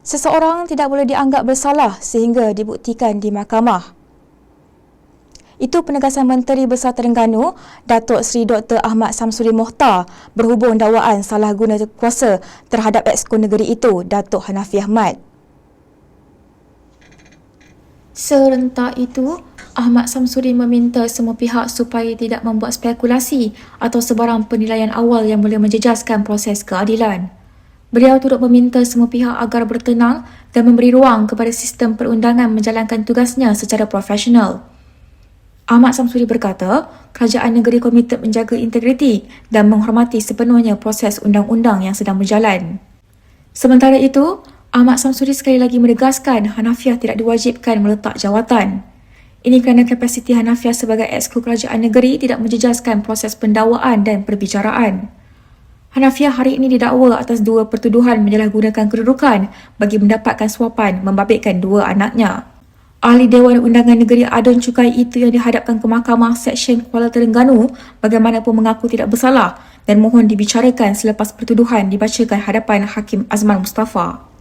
Seseorang tidak boleh dianggap bersalah sehingga dibuktikan di mahkamah. Itu penegasan Menteri Besar Terengganu, Datuk Seri Dr. Ahmad Samsuri Mohtar berhubung dakwaan salah guna kuasa terhadap Exco negeri itu, Datuk Hanafi Ahmad. Serentak itu, Ahmad Samsuri meminta semua pihak supaya tidak membuat spekulasi atau sebarang penilaian awal yang boleh menjejaskan proses keadilan. Beliau turut meminta semua pihak agar bertenang dan memberi ruang kepada sistem perundangan menjalankan tugasnya secara profesional. Ahmad Samsuri berkata, kerajaan negeri komited menjaga integriti dan menghormati sepenuhnya proses undang-undang yang sedang berjalan. Sementara itu, Ahmad Samsuri sekali lagi menegaskan Hanafiah tidak diwajibkan meletak jawatan. Ini kerana kapasiti Hanafiah sebagai Exco kerajaan negeri tidak menjejaskan proses pendakwaan dan perbicaraan. Hanafiah hari ini didakwa atas 2 pertuduhan menyalahgunakan kedudukan bagi mendapatkan suapan membabitkan 2 anaknya. Ahli Dewan Undangan Negeri Adun Cukai itu yang dihadapkan ke Mahkamah Seksyen Kuala Terengganu bagaimanapun mengaku tidak bersalah dan mohon dibicarakan selepas pertuduhan dibacakan hadapan Hakim Azman Mustafa.